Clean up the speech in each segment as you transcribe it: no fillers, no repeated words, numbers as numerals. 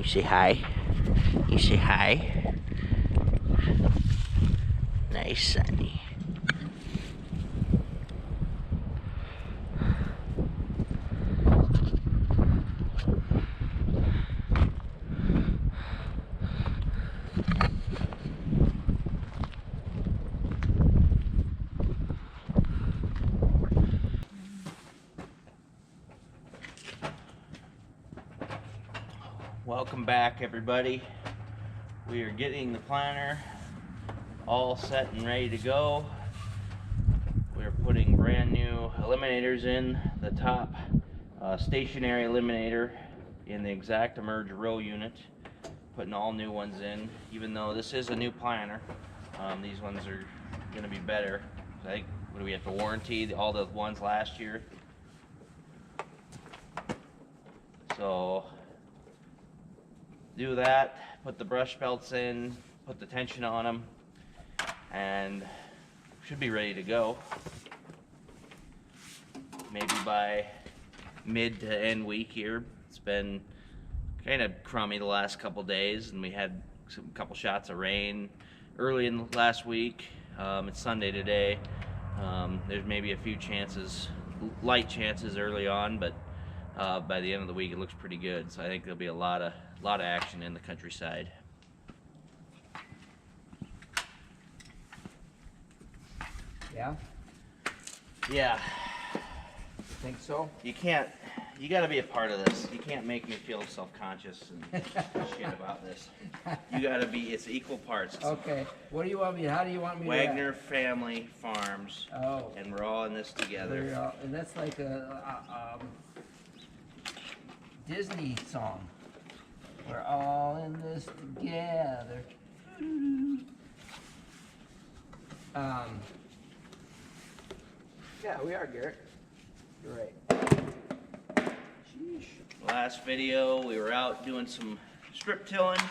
You say hi. You say hi. Nice, Sunny. Welcome back, everybody. We are getting the planter all set and ready to go. We're putting brand new eliminators in the top stationary eliminator in the exact emerge row unit. Putting all new ones in, even though this is a new planter. These ones are going to be better. I think, what do we have to warranty all the ones last year? So do that, put the brush belts in, put the tension on them, and should be ready to go. Maybe by mid to end week here. It's been kind of crummy the last couple days, and we had a couple shots of rain early in the last week. It's Sunday today. There's maybe a few chances, light chances early on, but by the end of the week it looks pretty good. So I think there'll be a lot of action in the countryside. Yeah? Yeah. Think so? You gotta be a part of this. You can't make me feel self-conscious and shit about this. You gotta be, it's equal parts. Okay. What do you want me, how do you want me Wagner Family Farms. Oh. And we're all in this together. And that's like a Disney song. We're all in this together. Yeah, we are, Garrett. You're right. Sheesh. Last video, we were out doing some strip tilling.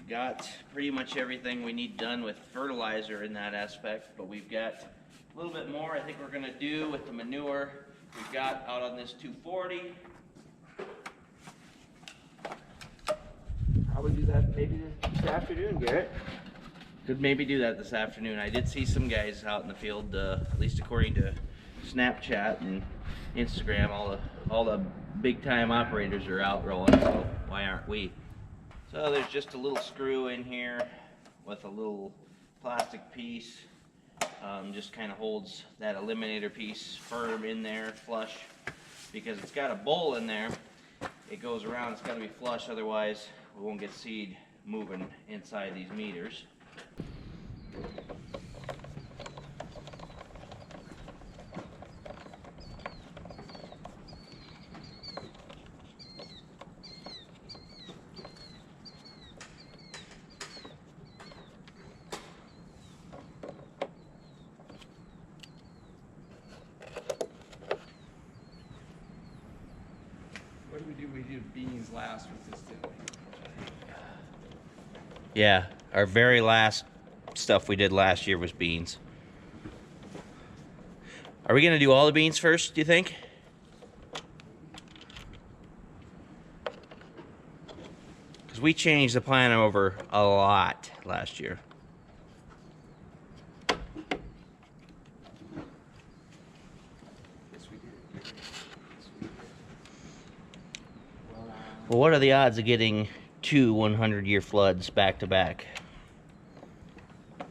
Got pretty much everything we need done with fertilizer in that aspect, but we've got a little bit more I think we're gonna do with the manure we've got out on this 240. Probably do that maybe this afternoon, Garrett. Could maybe do that this afternoon. I did see some guys out in the field, at least according to Snapchat and Instagram. All the big time operators are out rolling, so why aren't we? So there's just a little screw in here with a little plastic piece. Just kind of holds that eliminator piece firm in there, flush, because it's got a bowl in there. It goes around, it's got to be flush, otherwise we won't get seed moving inside these meters. What do we do? We do beans last with this, didn't we? Yeah, our very last stuff we did last year was beans. Are we gonna do all the beans first, do you think? Because we changed the plan over a lot last year. Yes, we did. Well, what are the odds of getting two 100-year floods back to back? It's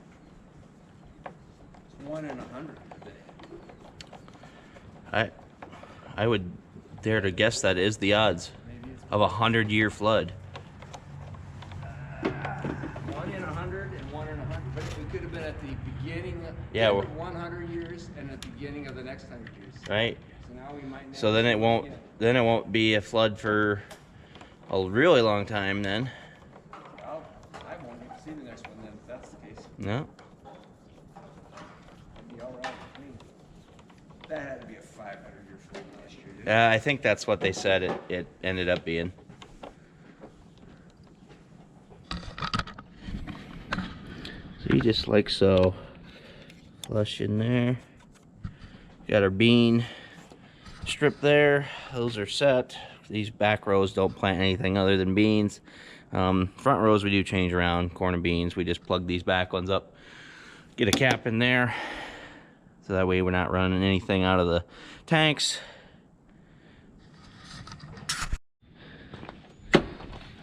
1 in 100 today. I would dare to guess that is the odds Maybe it's of a 100-year flood. 1 in 100 and 1 in 100. But we could have been at the beginning of Yeah, 100 years and at the beginning of the next 100 years. Right? So now we might. So then it won't be a flood for a really long time then. Well, I won't even see the next one then, if that's the case. No. It'd be all right with me. That had to be a 500-year flood last year, didn't it? I think that's what they said it ended up being. See, just like so. Flush in there. Got our bean strip there. Those are set. These back rows don't plant anything other than beans. Front rows we do change around corn and beans. We just plug these back ones up, get a cap in there, so that way we're not running anything out of the tanks.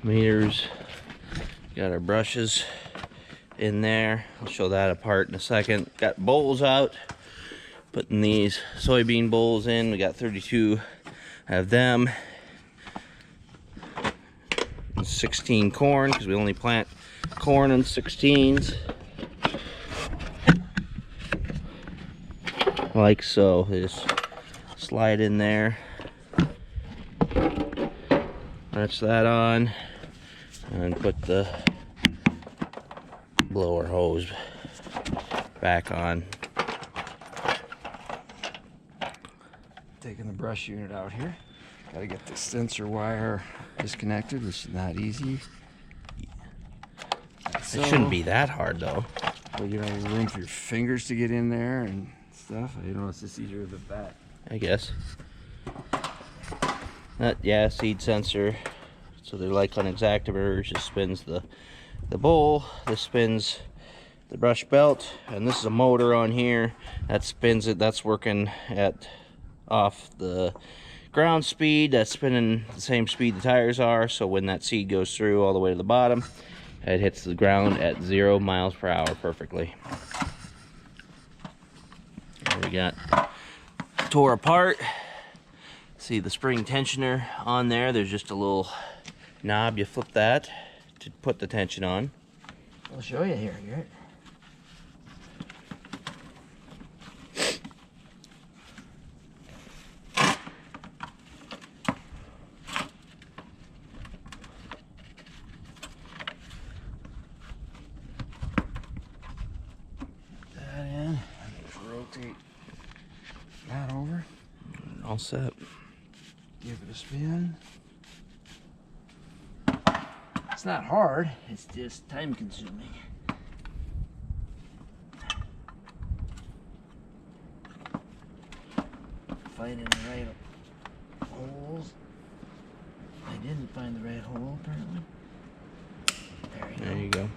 Meters, got our brushes in there. I'll show that apart in a second. Got bowls out, putting these soybean bowls in. We got 32 of them. 16 corn, because we only plant corn in 16s. Like so. They just slide in there. Match that on. And put the blower hose back on. Taking the brush unit out here. Got to get the sensor wire disconnected, which is not easy. So, it shouldn't be that hard though. Well, you don't have room for your fingers to get in there and stuff. I don't know, it's just easier with that. I guess. That, yeah, seed sensor. So they're like on Exactiverse. Just spins the bowl. This spins the brush belt, and this is a motor on here that spins it. That's working at off the ground speed. That's spinning the same speed the tires are. So when that seed goes through all the way to the bottom, it hits the ground at 0 miles per hour perfectly. Here we got tore apart. See the spring tensioner on there. There's just a little knob. You flip that to put the tension on. I'll show you here, Garrett. That in. Just rotate that over. All set. Give it a spin. It's not hard. It's just time consuming. Finding the right holes. I didn't find the right hole apparently. There you go. There you go.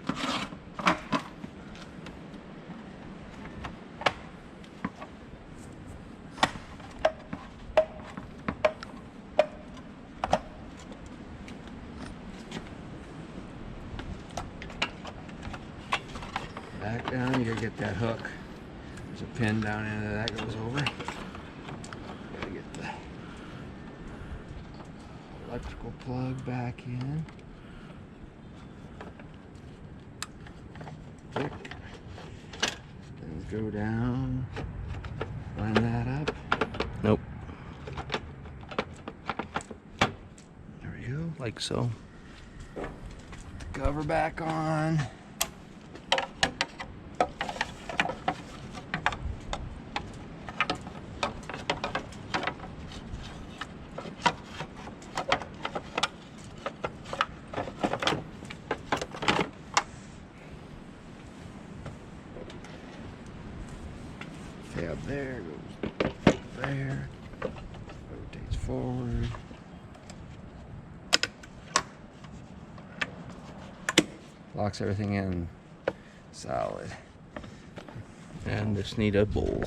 Back down, you gotta get that hook. There's a pin down in there that goes over. Gotta get the electrical plug back in. Click. Then go down. Line that up. Nope. There we go. Like so. Cover back on. Tab there, goes there, rotates forward. Locks everything in solid. And just need a bowl.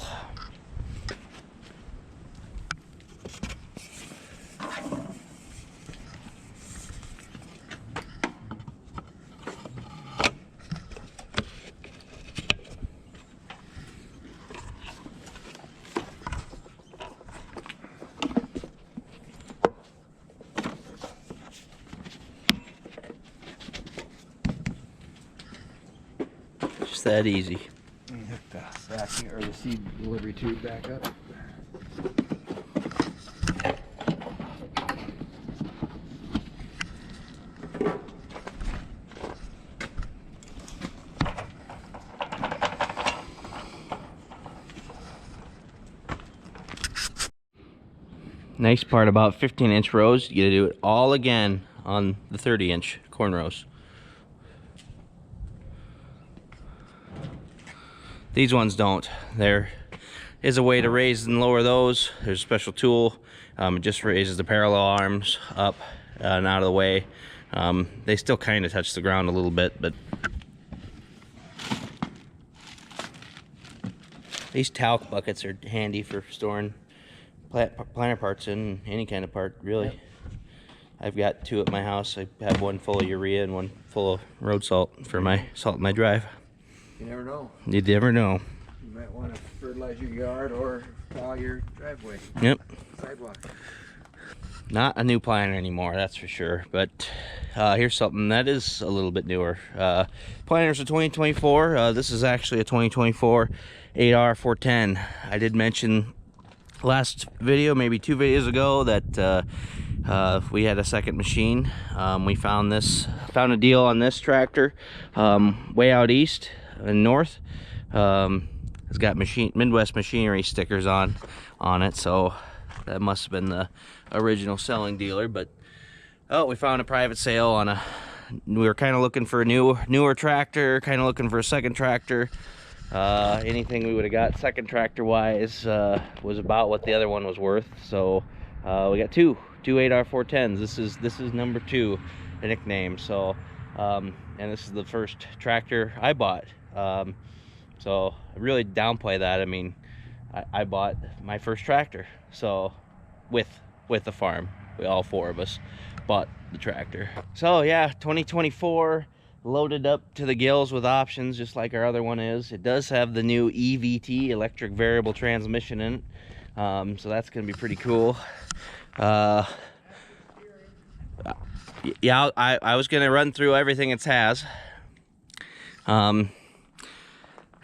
Just that easy. And hook the sacking or the seed delivery tube back up. Nice part about 15-inch rows, you gotta do it all again on the 30-inch corn rows. These ones don't. They is a way to raise and lower those. There's a special tool. It just raises the parallel arms up and out of the way. They still kind of touch the ground a little bit, but these talc buckets are handy for storing planter parts in, any kind of part, really. Yep. I've got 2 at my house. I have one full of urea and one full of road salt for my salt in my drive. You never know. You never know. You might want to fertilize your yard or plow your driveway. Yep. Sidewalk. Not a new planter anymore, that's for sure. But here's something that is a little bit newer. Planters are 2024. This is actually a 2024 8R410. I did mention last video, maybe 2 videos ago, that we had a second machine. We found a deal on this tractor way out east and north. It's got Midwest Machinery stickers on it, so that must have been the original selling dealer. But we found a private sale on we were kind of looking for a newer tractor, kind of looking for a second tractor. Anything we would have got second tractor wise was about what the other one was worth. So we got two 8R410s. This is number 2, the nickname. So and this is the first tractor I bought. So I really downplay that. I mean, I bought my first tractor, so with the farm, all 4 of us bought the tractor. So yeah, 2024, loaded up to the gills with options, just like our other one is. It does have the new EVT, electric variable transmission, in it, so that's gonna be pretty cool. Yeah, I was gonna run through everything it has.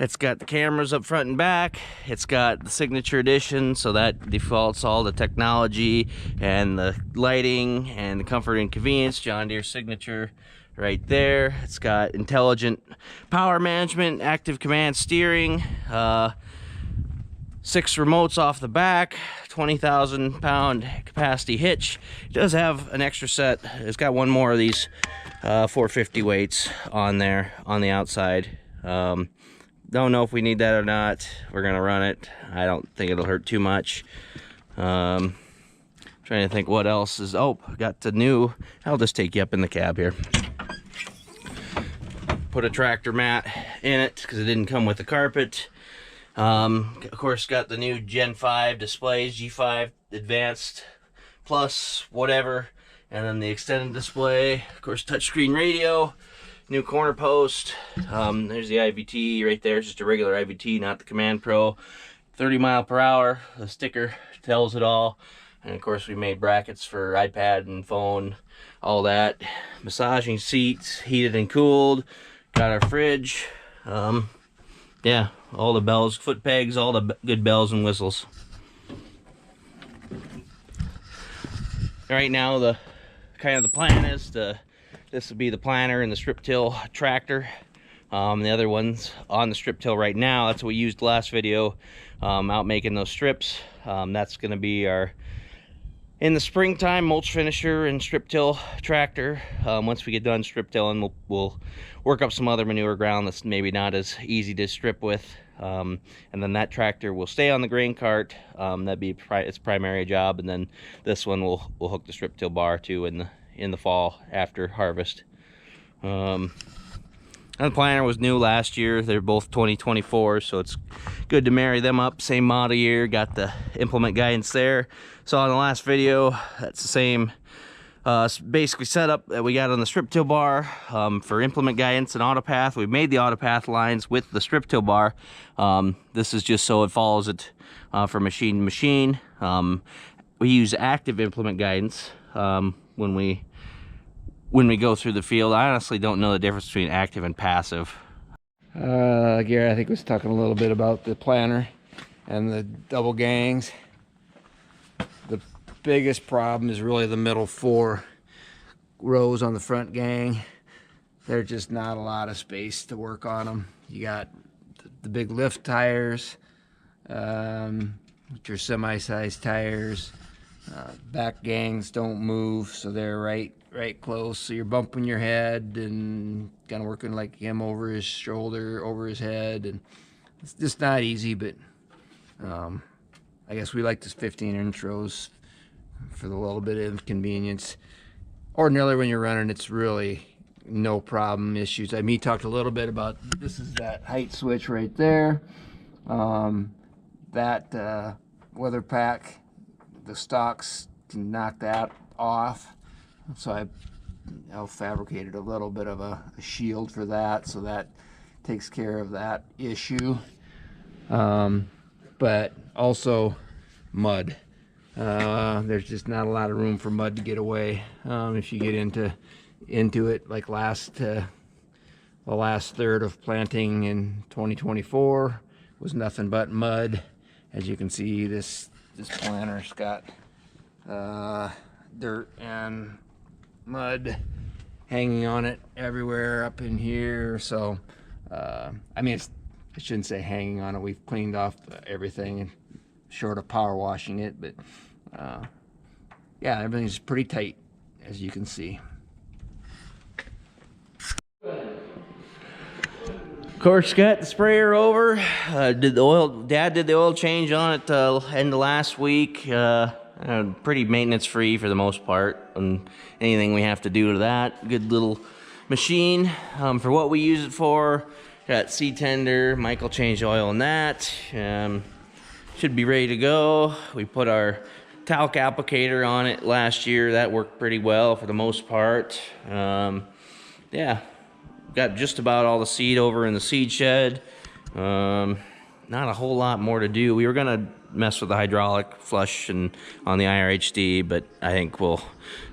It's got the cameras up front and back. It's got the Signature Edition, so that defaults all the technology and the lighting and the comfort and convenience. John Deere Signature right there. It's got intelligent power management, active command steering, 6 remotes off the back, 20,000 pound capacity hitch. It does have an extra set. It's got one more of these 450 weights on there on the outside. Don't know if we need that or not. We're gonna run it. I don't think it'll hurt too much. Trying to think what else is. Oh, got the new. I'll just take you up in the cab here. Put a tractor mat in it because it didn't come with the carpet. Of course, got the new Gen 5 displays, G5 Advanced Plus, whatever, and then the extended display. Of course, touchscreen radio. New corner post. There's the IVT right there. It's just a regular IVT, not the Command Pro. 30 mile per hour. The sticker tells it all. And of course, we made brackets for iPad and phone, all that. Massaging seats, heated and cooled. Got our fridge. Yeah, all the bells, foot pegs, all the good bells and whistles. Right now, the plan is this would be the planter and the strip till tractor. The other one's on the strip till right now. That's what we used last video, out making those strips. That's going to be our, in the springtime, mulch finisher and strip till tractor. Once we get done strip tilling, we'll work up some other manure ground that's maybe not as easy to strip with. And then that tractor will stay on the grain cart. That'd be its primary job. And then this one we'll hook the strip till bar to in the fall after harvest. And the planter was new last year. They're both 2024, so it's good to marry them up. Same model year, got the implement guidance there. So on the last video, that's the same basically setup that we got on the strip till bar for implement guidance and autopath. We made the autopath lines with the strip till bar. This is just so it follows it from machine to machine. We use active implement guidance when we go through the field. I honestly don't know the difference between active and passive. Gary, I think was talking a little bit about the planter and the double gangs. The biggest problem is really the middle 4 rows on the front gang. There's just not a lot of space to work on them. You got the big lift tires, which are semi-sized tires. Back gangs don't move, so they're right close, so you're bumping your head and kind of working like him over his shoulder, over his head, and it's just not easy. But I guess we like this 15-inch rows for the little bit of convenience. Ordinarily when you're running, it's really no problem issues. I mean, he talked a little bit about, this is that height switch right there. That weather pack, the stocks can knock that off. So I fabricated a little bit of a shield for that, so that takes care of that issue. But also mud. There's just not a lot of room for mud to get away. If you get into it, like the last third of planting in 2024 was nothing but mud. As you can see, this planter's got dirt and mud hanging on it everywhere up in here. So I mean, I shouldn't say hanging on it. We've cleaned off everything short of power washing it, but yeah, everything's pretty tight, as you can see. Of course, got the sprayer over. Dad did the oil change on it end of last week. Pretty maintenance free for the most part, and anything we have to do to that. Good little machine. For what we use it for, got seed tender. Michael changed oil on that. Should be ready to go. We put our talc applicator on it last year. That worked pretty well for the most part. Yeah. Got just about all the seed over in the seed shed. Not a whole lot more to do. We were gonna mess with the hydraulic flush and on the IRHD, but I think we'll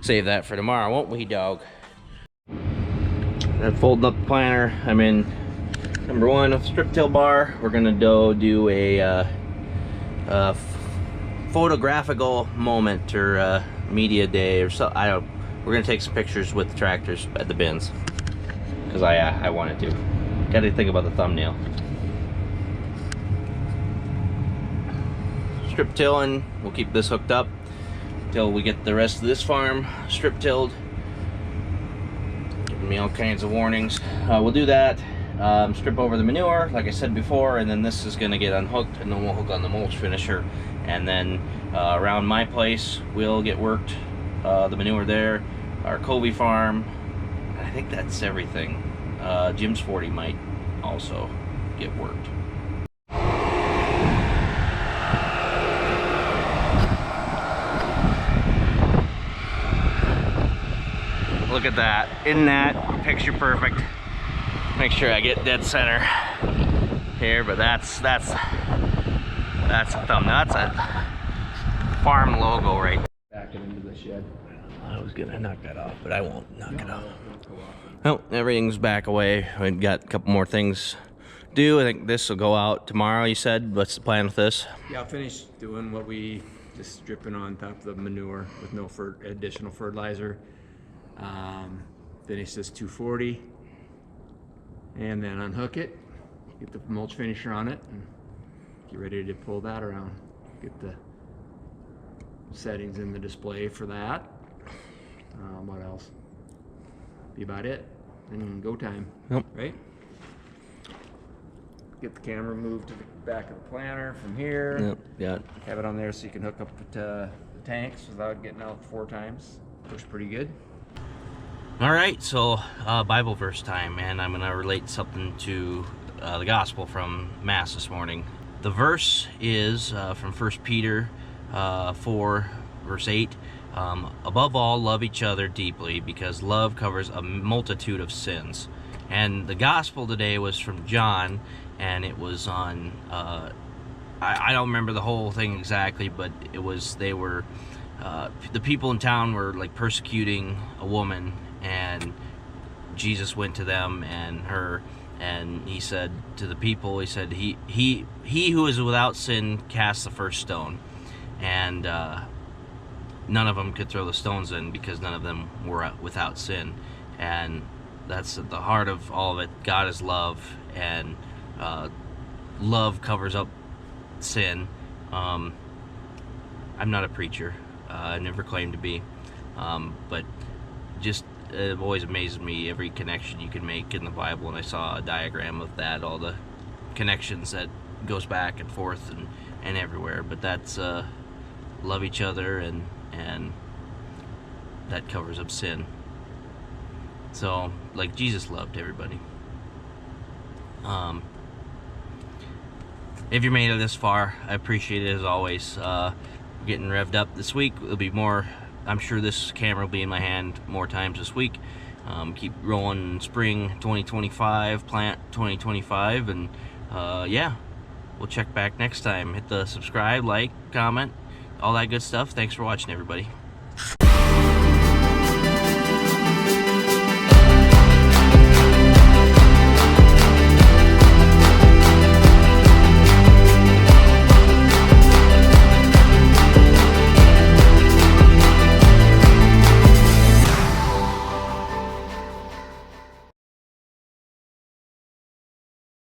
save that for tomorrow, won't we, dog? I'm folding up the planter. I'm in number 1 of strip till bar. We're gonna do a photographical moment or media day or so. We're gonna take some pictures with the tractors at the bins. Because I wanted to. Got to think about the thumbnail. Strip tilling. We'll keep this hooked up until we get the rest of this farm strip tilled. Giving me all kinds of warnings. We'll do that. Strip over the manure, like I said before, and then this is going to get unhooked, and then we'll hook on the mulch finisher. And then around my place, we'll get worked. The manure there, our Covey farm. I think that's everything. Jim's 40 might also get worked. Look at that. Isn't that picture perfect? Make sure I get dead center here, but that's a thumbnail. That's a farm logo right there. Back it into the shed. I was gonna knock that off, but I won't knock it off. Well, everything's back away. We've got a couple more things to do. I think this will go out tomorrow, you said. What's the plan with this? Yeah, I'll finish doing what we just dripping on top of the manure with no additional fertilizer. Finish this 240 and then unhook it, get the mulch finisher on it, and get ready to pull that around. Get the settings in the display for that. What else? Be about it. And go time. Yep. Right? Get the camera moved to the back of the planter from here. Yep. Yeah. Have it on there so you can hook up to the tanks without getting out 4 times. Works pretty good. All right, so Bible verse time, and I'm going to relate something to the gospel from Mass this morning. The verse is from 1 Peter 4, verse 8. Above all, love each other deeply, because love covers a multitude of sins. And the gospel today was from John, and it was on, I don't remember the whole thing exactly, but it was, the people in town were like persecuting a woman, and Jesus went to them and her, and he said to the people, he said, he who is without sin cast the first stone. And none of them could throw the stones in because none of them were without sin. And that's at the heart of all of it. God is love, and love covers up sin. I'm not a preacher. I never claimed to be. But just it always amazes me every connection you can make in the Bible, and I saw a diagram of that, all the connections that goes back and forth, and and everywhere, but that's love each other, and that covers up sin. So, like Jesus loved everybody. If you're made it this far, I appreciate it as always. Getting revved up this week. It'll be more, I'm sure this camera will be in my hand more times this week. Keep rolling spring 2025, plant 2025, and yeah, we'll check back next time. Hit the subscribe, like, comment, all that good stuff. Thanks for watching, everybody.